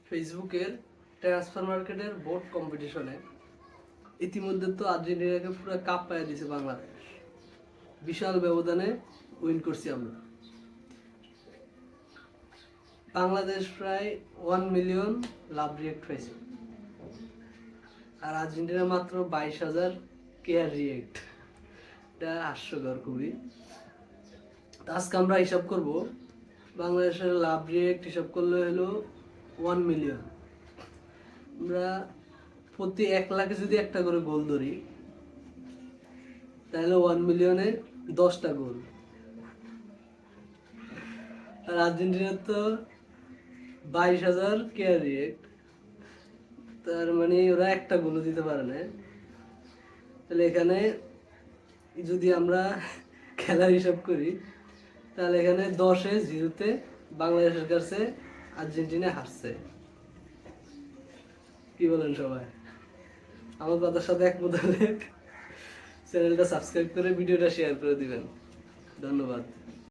ফেসবুকের ট্রান্সফার মার্কেটের বোর্ড কম্পিটিশনে ইতিমধ্যে তো আর্জেন্টিনাকে পুরো কাপ পাইয়ে দিয়েছে বাংলাদেশ। বিশাল ব্যবধানে উইন করছি আমরা। বাংলাদেশ প্রায় 1 মিলিয়ন লাভ রিয়েক্ট পাইছে, আর আর্জেন্টিনা মাত্র 22,000 কেয়ার রিয়েক্ট। এটা হাস্যকর খুবই। আজকে আমরা হিসাব করব বাংলাদেশের লাভ রিয়েক্ট হিসাব করলে হলো 1 মিলিয়ন। আমরা প্রতি 1 লাখে যদি একটা করে গোল ধরি তাহলে 1 মিলিয়নে 10টা গোল। আর আর্জেন্টিনার তো 22,000 কেয়ার রিয়েক্ট, তার মানে ওরা একটা গোলও দিতে পারে না। তাহলে এখানে যদি আমরা খেলার হিসাব করি তাহলে এখানে 10-0 বাংলাদেশের কাছে আর্জেন্টিনা হারছে। কি বলেন সবাই? আমার কথার সাথে একমত হলে চ্যানেলটা সাবস্ক্রাইব করে ভিডিওটা শেয়ার করে দিবেন। ধন্যবাদ।